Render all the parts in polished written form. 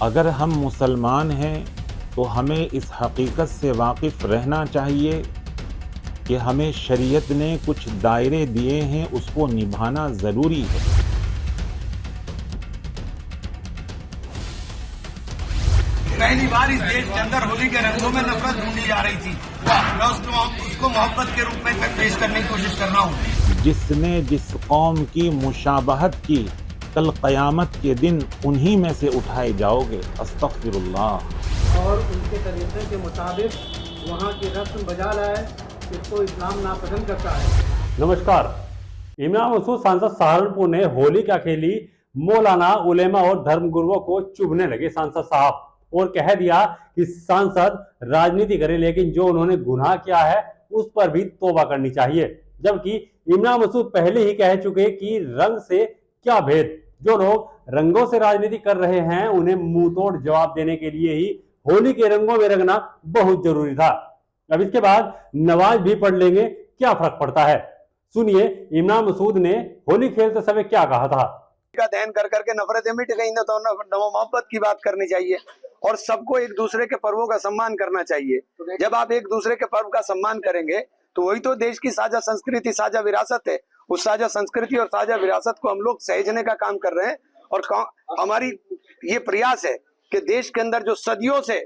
اگر ہم مسلمان ہیں تو ہمیں اس حقیقت سے واقف رہنا چاہیے کہ ہمیں شریعت نے کچھ دائرے دیے ہیں، اس کو نبھانا ضروری ہے۔ پہلی بار اس دیش کے اندر ہولی کے رنگوں میں نفرت ڈھونڈی جا رہی تھی، میں اس کو محبت کے روپ میں پیش کرنے کی کوشش کر رہا ہوں۔ جس نے جس قوم کی مشابہت کی، کل قیامت کے دن انہی میں سے اٹھائے جاؤ گے۔ استغفر اللہ۔ اور ان کے طریقے کے مطابق وہاں کی رسم بجا لائے جس کو اسلام ناپسند کرتا ہے۔ نمسکار۔ امام مسعود سانسد سہارنپور نے ہولی کیا کھیلی، مولانا، علماء اور دھرم گروؤں کو چبھنے لگے سانسد صاحب، اور کہہ دیا کہ سانسد راجنیتی کریں لیکن جو انہوں نے گناہ کیا ہے اس پر بھی توبہ کرنی چاہیے، جبکہ امام مسعود پہلے ہی کہہ چکے کہ رنگ سے کیا بھید، جو لوگ رنگوں سے راجنیتی کر رہے ہیں انہیں منہ توڑ جواب دینے کے لیے ہی ہولی کے رنگوں میں رنگنا بہت ضروری تھا۔ اب اس کے بعد نماز بھی پڑھ لیں گے، کیا فرق پڑتا ہے؟ سنیے امام مسعود نے ہولی کھیلتے سمے کیا کہا تھا۔ کا دہن کر کے نفرتیں مٹ گئی نہ تو محبت کی بات کرنی چاہیے، اور سب کو ایک دوسرے کے پرووں کا سمان کرنا چاہیے۔ جب آپ ایک دوسرے کے پرو کا سمان کریں گے تو وہی تو دیش کی ساجھا سنسکرتی، ساجھا وراثت ہے۔ اس ساجھا سنسکرتی اور ساجھا وراثت کو ہم لوگ سہجنے کا کام کر رہے ہیں، اور ہماری یہ پریاس ہے کہ دیش کے اندر جو صدیوں سے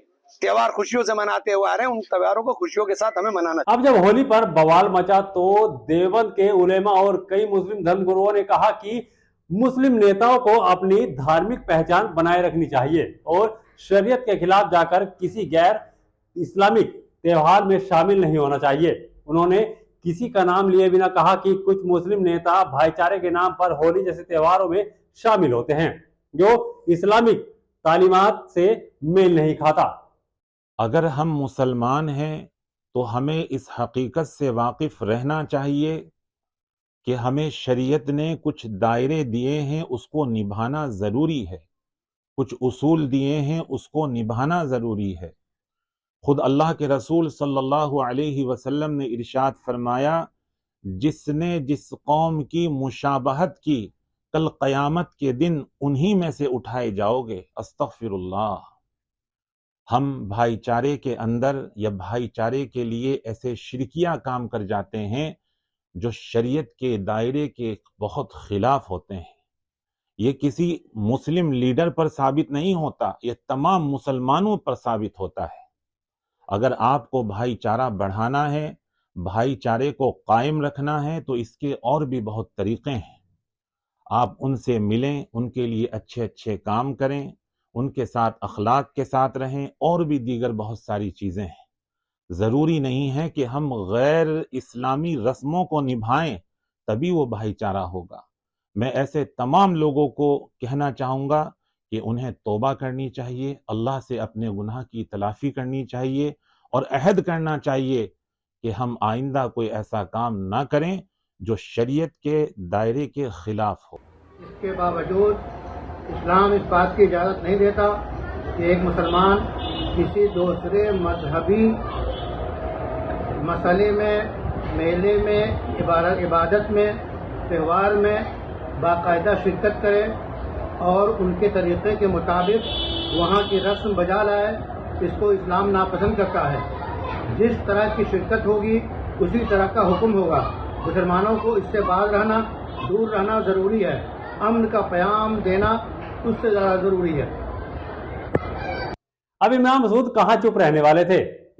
تہوار خوشیوں سے مناتے ہوئے آ رہے ہیں ان تہواروں کو خوشیوں کے ساتھ ہمیں منانا چاہیے۔ اب جب ہولی پر بوال مچا تو دیوبند کے علماء اور کئی مسلم دھرم گروؤں نے کہا کہ مسلم نیتاؤں کو اپنی دھارمک پہچان بنائے رکھنی چاہیے اور شریعت کے خلاف جا کر کسی غیر اسلامک تہوار میں شامل نہیں ہونا چاہیے۔ انہوں نے کسی کا نام لیے بنا کہا کہ کچھ مسلم نیتا بھائی چارے کے نام پر ہولی جیسے تہواروں میں شامل ہوتے ہیں جو اسلامک تعلیمات سے میل نہیں کھاتا۔ اگر ہم مسلمان ہیں تو ہمیں اس حقیقت سے واقف رہنا چاہیے کہ ہمیں شریعت نے کچھ دائرے دیے ہیں، اس کو نبھانا ضروری ہے، کچھ اصول دیے ہیں، اس کو نبھانا ضروری ہے۔ خود اللہ کے رسول صلی اللہ علیہ وسلم نے ارشاد فرمایا، جس نے جس قوم کی مشابہت کی، کل قیامت کے دن انہی میں سے اٹھائے جاؤ گے۔ استغفر اللہ۔ ہم بھائی چارے کے اندر یا بھائی چارے کے لیے ایسے شرکیہ کام کر جاتے ہیں جو شریعت کے دائرے کے بہت خلاف ہوتے ہیں۔ یہ کسی مسلم لیڈر پر ثابت نہیں ہوتا، یہ تمام مسلمانوں پر ثابت ہوتا ہے۔ اگر آپ کو بھائی چارہ بڑھانا ہے، بھائی چارے کو قائم رکھنا ہے تو اس کے اور بھی بہت طریقے ہیں۔ آپ ان سے ملیں، ان کے لیے اچھے اچھے کام کریں، ان کے ساتھ اخلاق کے ساتھ رہیں، اور بھی دیگر بہت ساری چیزیں ہیں۔ ضروری نہیں ہے کہ ہم غیر اسلامی رسموں کو نبھائیں تبھی وہ بھائی چارہ ہوگا۔ میں ایسے تمام لوگوں کو کہنا چاہوں گا کہ انہیں توبہ کرنی چاہیے، اللہ سے اپنے گناہ کی تلافی کرنی چاہیے، اور عہد کرنا چاہیے کہ ہم آئندہ کوئی ایسا کام نہ کریں جو شریعت کے دائرے کے خلاف ہو۔ اس کے باوجود اسلام اس بات کی اجازت نہیں دیتا کہ ایک مسلمان کسی دوسرے مذہبی مسئلے میں، میلے میں، عبادت میں، تہوار میں باقاعدہ شرکت کرے اور ان کے طریقے کے مطابق وہاں کی رسم بجا لائے، اس کو اسلام ناپسند کرتا ہے۔ جس طرح کی شرکت ہوگی اسی طرح کا حکم ہوگا۔ مسلمانوں کو اس سے باز رہنا، دور رہنا ضروری ہے۔ امن کا پیام دینا اس سے زیادہ ضروری ہے۔ اب امام مسعود کہاں چپ رہنے والے تھے؟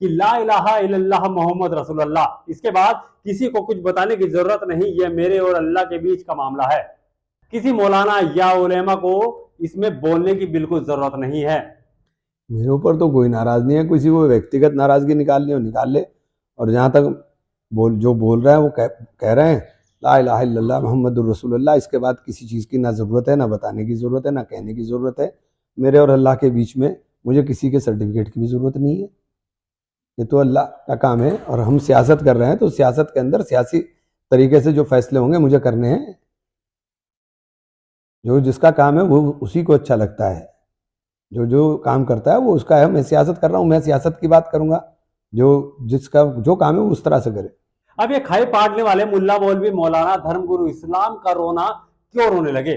کہ لا الہ الا اللہ محمد رسول اللہ۔ اس کے بعد کسی کو کچھ بتانے کی ضرورت نہیں، یہ میرے اور اللہ کے بیچ کا معاملہ ہے۔ کسی مولانا یا علماء کو اس میں بولنے کی بالکل ضرورت نہیں ہے۔ میرے اوپر تو کوئی ناراض نہیں ہے، کسی کو ویکتیگت ناراضگی نکالنی ہو نکال لے، اور جہاں تک جو بول رہے ہیں وہ کہہ رہے ہیں لا الہ الا اللہ محمد الرسول اللہ، اس کے بعد کسی چیز کی نہ ضرورت ہے، نہ بتانے کی ضرورت ہے، نہ کہنے کی ضرورت ہے۔ میرے اور اللہ کے بیچ میں مجھے کسی کے سرٹیفکیٹ کی بھی ضرورت نہیں ہے، یہ تو اللہ کا کام ہے، اور ہم سیاست کر رہے ہیں تو سیاست کے اندر سیاسی طریقے سے جو فیصلے ہوں گے مجھے کرنے ہیں۔ جو جس کا کام ہے وہ اسی کو اچھا لگتا ہے، جو کام کرتا ہے وہ اس کا ہے۔ میں سیاست کر رہا ہوں، میں سیاست کی بات کروں گا، جس کا جو کام ہے وہ اس طرح سے کرے۔ اب یہ کھائی پاٹنے والے ملا مولوی مولانا دھرم گرو اسلام کا رونا کیوں رونے لگے؟